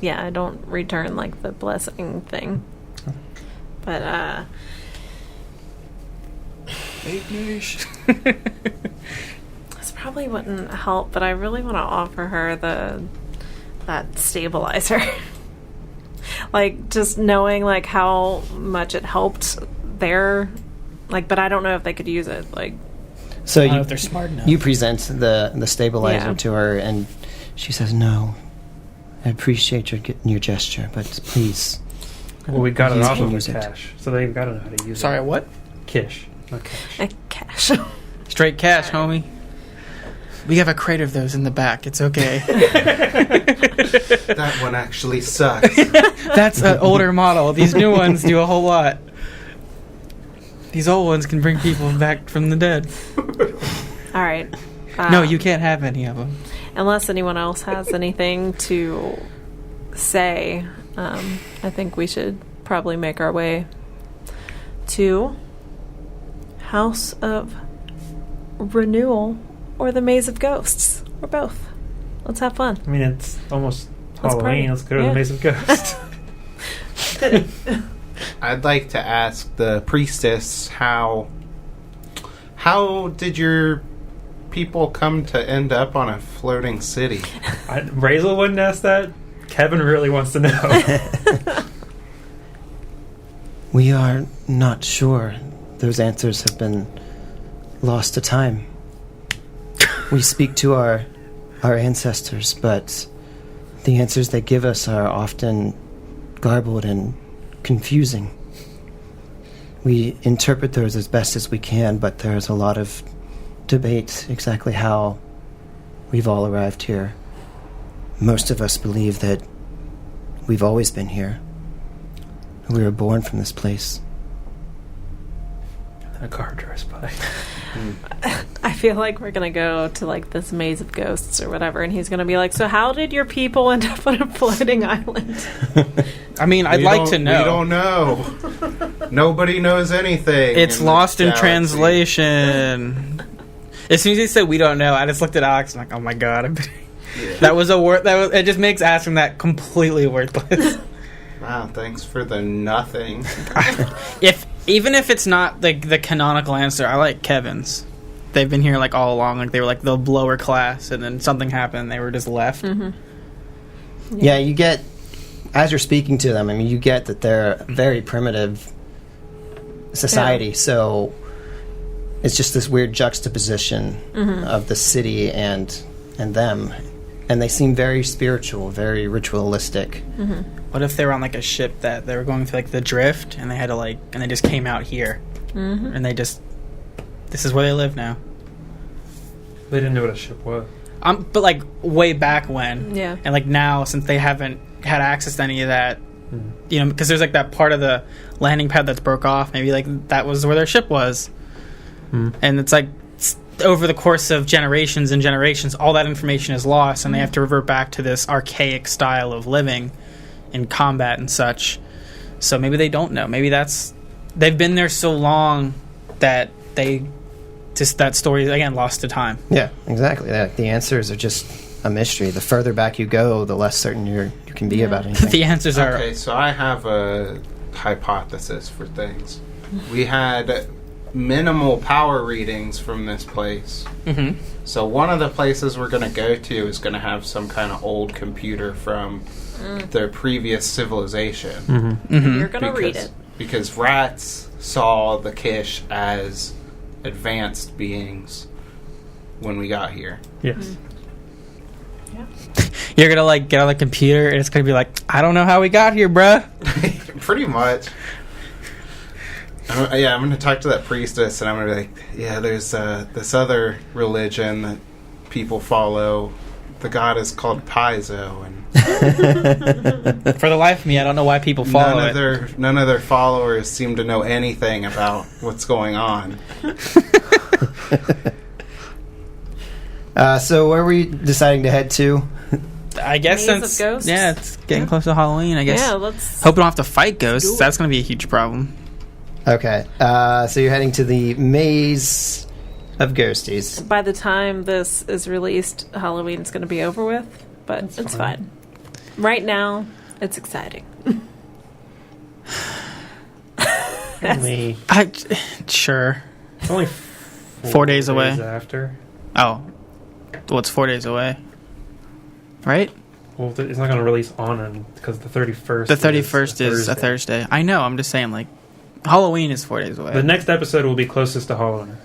I don't return like the blessing thing. But This probably wouldn't help. But I really want to offer her that stabilizer. Like just knowing like how much it helped there. Like, but I don't know if they could use it. Like, So I don't know if they're smart enough. you present the stabilizer Yeah. to her, and she says, "No, I appreciate your gesture, but please." Well, we got it You off can of use it. Cash, so they've got to know how to use Sorry, it. what? Kish, not Cash. a cash. Straight cash, homie. We have a crate of those in the back. It's okay. That one actually sucks. That's an older model. These new ones do a whole lot. These old ones can bring people back from the dead. All right. No, you can't have any of them. Unless anyone else has anything to say, I think we should probably make our way to House of Renewal or the Maze of Ghosts, or both. Let's have fun. I mean, it's almost Let's Halloween. party. Let's go to Yeah. the Maze of Ghosts. I'd like to ask the priestess how did your people come to end up on a floating city? Razel wouldn't ask that. Kevin really wants to know. We are not sure. Those answers have been lost to time. We speak to our ancestors, but the answers they give us are often garbled and confusing. We interpret those as best as we can, but there's a lot of debate exactly how we've all arrived here. Most of us believe that we've always been here. We were born from this place. A car drives by. I feel like we're gonna go to like this maze of ghosts or whatever, and he's gonna be like, "So how did your people end up on a floating island?" I mean, I'd like to know. We don't know. Nobody knows anything. It's in lost this in galaxy. translation. As soon as he said we don't know, I just looked at Alex and I'm like, oh my god. Yeah. That was it just makes asking that completely worthless. Wow, thanks for the nothing. Even if it's not the canonical answer, I like Kevin's. They've been here like all along, like they were like the lower class, and then something happened, and they were just left. Mm-hmm. Yeah, you get, as you're speaking to them, I mean, you get that they're a very primitive society, so it's just this weird juxtaposition of the city and them. And they seem very spiritual, very ritualistic. Mm-hmm. What if they were on like a ship that they were going through like the drift, and they had to and they just came out here, and this is where they live now. They didn't know what a ship was. But like way back when, Yeah. and like now since they haven't had access to any of that, you know, because there's like that part of the landing pad that's broke off. Maybe like that was where their ship was, and it's like over the course of generations and generations, all that information is lost, and they have to revert back to this archaic style of living in combat and such. So maybe they don't know. Maybe they've been there so long that they just that story is again lost to time. Yeah, exactly. The answers are just a mystery. The further back you go, the less certain you can be about anything. The answers are Okay, so I have a hypothesis for things. We had minimal power readings from this place. Mhm. So one of the places we're going to go to is going to have some kind of old computer from their previous civilization. You're gonna read it. Because rats saw the Kish as advanced beings when we got here. Yes. You're gonna like get on the computer and it's gonna be like, I don't know how we got here, bruh. Pretty much. I'm going to talk to that priestess and I'm going to be like, yeah, there's this other religion that people follow. The god is called Paizo, and For the life of me, I don't know why people follow it. none of their followers seem to know anything about what's going on. So where were you deciding to head to? I guess Maze of since ghosts? it's getting close to Halloween, I guess. Yeah, let's. Hope we don't have to fight ghosts. do it. That's going to be a huge problem. Okay, so you're heading to the maze of ghosties. By the time this is released, Halloween's going to be over with, but it's fine. Right now, it's exciting. Only, Sure. it's only 4 days away. after. Oh. Well, it's 4 days away. Right? Well, it's not going to release on because the 31st. The 31st is a Thursday. I know, I'm just saying, like, Halloween is 4 days away. The next episode will be closest to Halloween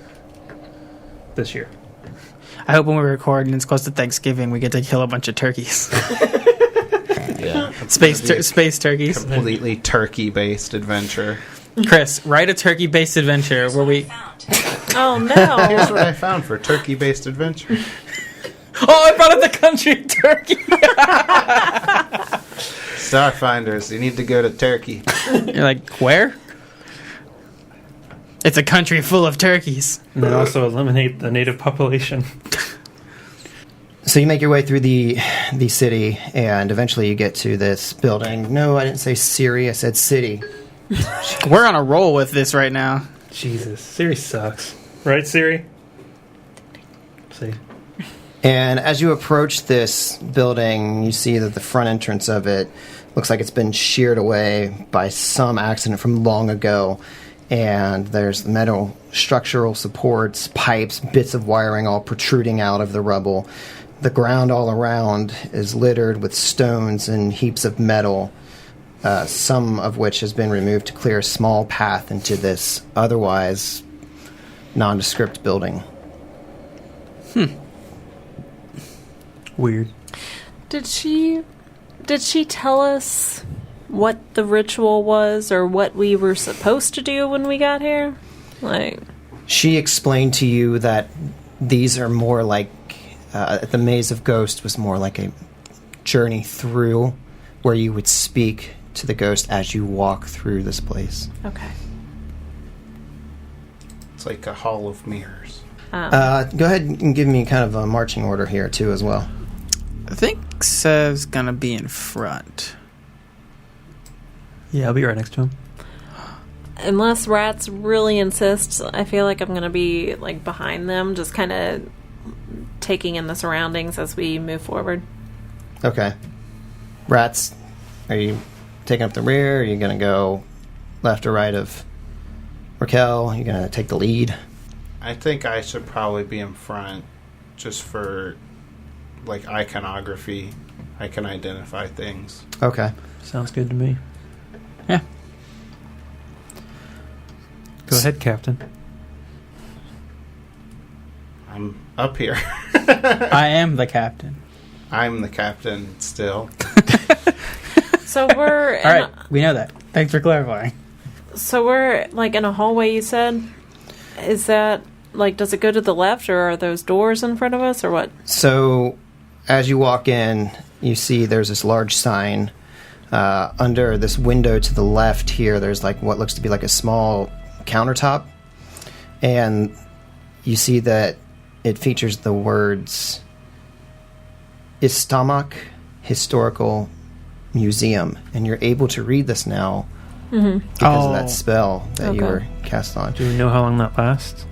this year. I hope when we record and it's close to Thanksgiving, we get to kill a bunch of turkeys. Yeah. Space turkeys. Completely turkey-based adventure. Chris, write a turkey-based adventure where we... Oh, Here's no. what I found for turkey-based adventure. Oh, I brought up the country turkey! Starfinders, you need to go to Turkey. You're like, where? It's a country full of turkeys. And then also eliminate the native population. So you make your way through the city, and eventually you get to this building. No, I didn't say Siri, I said city. We're on a roll with this right now. Jesus, Siri sucks. Right, Siri? See. And as you approach this building, you see that the front entrance of it looks like it's been sheared away by some accident from long ago. And there's metal structural supports, pipes, bits of wiring all protruding out of the rubble. The ground all around is littered with stones and heaps of metal, some of which has been removed to clear a small path into this otherwise nondescript building. Weird. Did she tell us what the ritual was or what we were supposed to do when we got here? Like, She explained to you that these are more like the Maze of Ghosts was more like a journey through where you would speak to the ghost as you walk through this place. okay. It's like a hall of mirrors. Go ahead and give me kind of a marching order here, too, as well. I think Sev's gonna be in front. Yeah, I'll be right next to him. Unless Rats really insists, I feel like I'm going to be like behind them, just kind of taking in the surroundings as we move forward. Okay. Rats, are you taking up the rear? Are you going to go left or right of Raquel? Are you going to take the lead? I think I should probably be in front just for, like, iconography. I can identify things. Okay. Sounds good to me. Yeah. Go ahead, Captain. I'm up here. I am the captain. I'm the captain still. So we're All right, we know that. Thanks for clarifying. so we're like in a hallway. You said, is that like does it go to the left or are those doors in front of us or what? So, as you walk in, you see there's this large sign. Under this window to the left here, there's like what looks to be like a small countertop. And you see that it features the words Istamak Historical Museum. And you're able to read this now because of that spell that you Okay. were cast on. Do we know how long that lasts?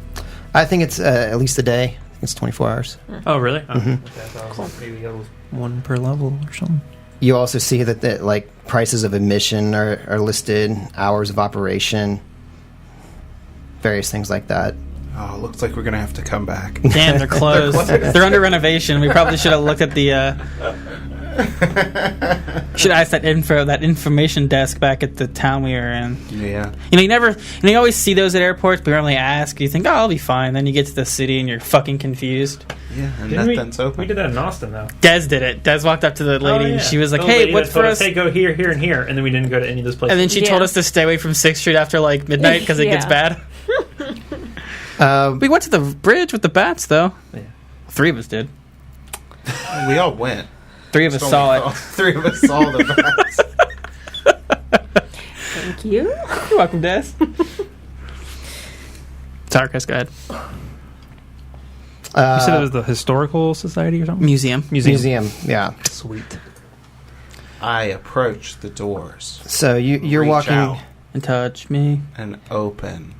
I think it's at least a day. I think it's 24 hours. Oh, really? Oh, okay, I thought it was maybe it was one per level or something. You also see that the prices of admission are listed, hours of operation, various things like that. Oh, looks like we're going to have to come back. Damn, they're closed. They're under renovation. We probably should have looked at the. Should ask that information desk back at the town we were in. Yeah. You always see those at airports, but you only ask. You think, oh, I'll be fine. Then you get to the city and you're fucking confused. Yeah, and Didn't nothing's we open. did that in Austin, though. Des did it. Des walked up to the lady and she was like, hey, what's for us? Hey, go here, here, and here. And then we didn't go to any of those places. And then she told Yeah. us to stay away from 6th Street after like midnight because it gets Yeah. bad. We went to the bridge with the bats, though. Yeah. 3 of us did. We all went. 3 of us Just saw only it. 3 of us saw the bats. Thank you. You're welcome, Des. Sorry, Chris, go ahead. You said it was the Historical Society or something? Museum. Museum, yeah. Sweet. I approach the doors So you're Reach walking. out. And touch me. and open.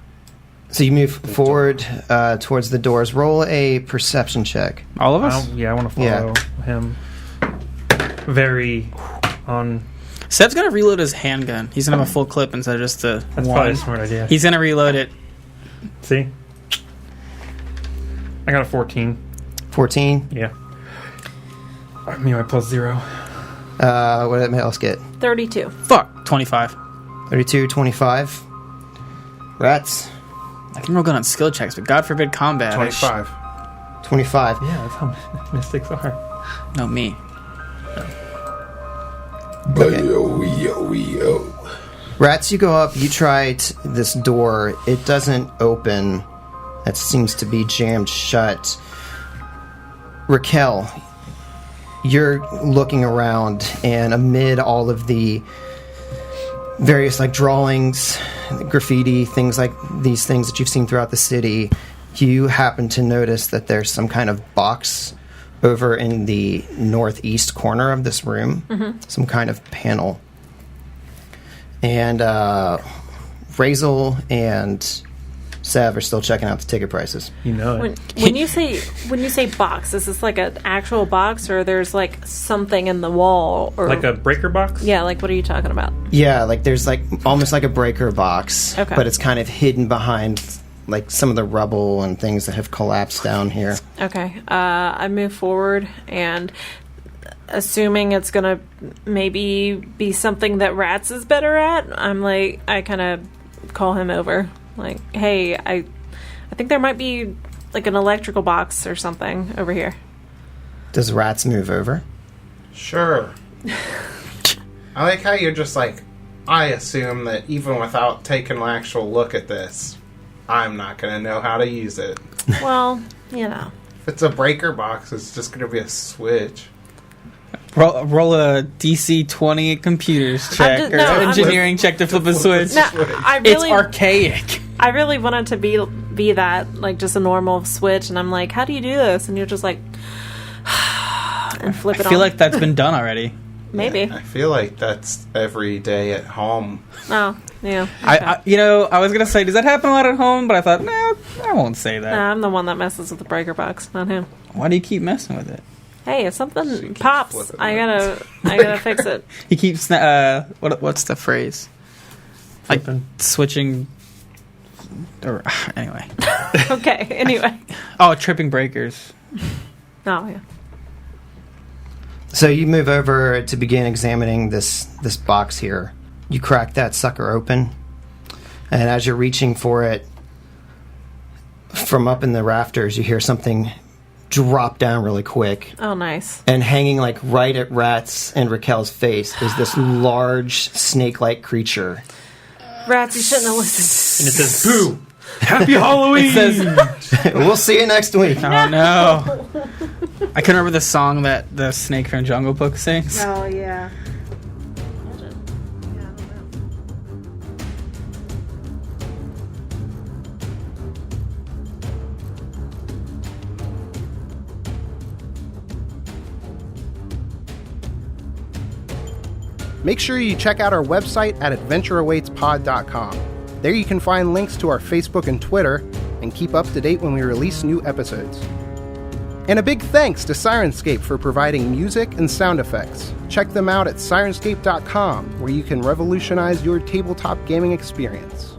So you move forward towards the doors. Roll a perception check. All of us? I want to follow him. Very on. Seb's gonna reload his handgun. He's gonna have a full clip instead of just a That's one. probably a smart idea. He's gonna reload it. See? I got a 14. 14. Yeah. Me, my plus 0. What did everybody else get? 32. Fuck. 25. 32, 25. Rats. I can roll good on skill checks, but God forbid combat. 25. 25. Yeah, that's how mystics are. No, me. Rats, you go up, you try this door. It doesn't open. It seems to be jammed shut. Raquel, you're looking around, and amid all of the various drawings, graffiti, things like these things that you've seen throughout the city, you happen to notice that there's some kind of box over in the northeast corner of this room, some kind of panel. And Razel and Sav are still checking out the ticket prices. You know it. When you say box, is this like an actual box, or there's like something in the wall, or Like a breaker box? yeah? Like, what are you talking about? Yeah, there's almost like a breaker box, Okay. but it's kind of hidden behind some of the rubble and things that have collapsed down here. Okay, I move forward, and assuming it's gonna maybe be something that Rats is better at, I kind of call him over. Like, hey, I think there might be like an electrical box or something over here. Does Rats move over? Sure. I like how you're just I assume that even without taking an actual look at this, I'm not going to know how to use it. Well, you know. If it's a breaker box, it's just going to be a switch. Roll a DC 20 computers check or engineering check to flip a switch. No, It's archaic. I really wanted to be that, just a normal switch, and I'm like, how do you do this? And you're just like, and flip it on. I feel like that's been done already. Maybe. I feel like that's every day at home. Oh, yeah. Okay. I was gonna say, does that happen a lot at home? But I thought, no, I won't say that. Nah, I'm the one that messes with the breaker box, not him. Why do you keep messing with it? Hey, if She something keeps pops, flipping I it. gotta fix it. He keeps what's the phrase? Flipping. Switching. Or anyway. Okay. Anyway. Oh, tripping breakers. Oh yeah. So you move over to begin examining this box here. You crack that sucker open, and as you're reaching for it, from up in the rafters, you hear something drop down really quick. Oh, nice. And hanging right at Rats and Raquel's face is this large snake-like creature. Rats, you shouldn't have listened. And it says, "Boo! Happy Halloween!" It says, We'll see you next week. oh no. I can remember the song that the snake from Jungle Book sings. Oh yeah. Make sure you check out our website at adventureawaitspod.com. There you can find links to our Facebook and Twitter and keep up to date when we release new episodes. And a big thanks to Sirenscape for providing music and sound effects. Check them out at sirenscape.com, where you can revolutionize your tabletop gaming experience.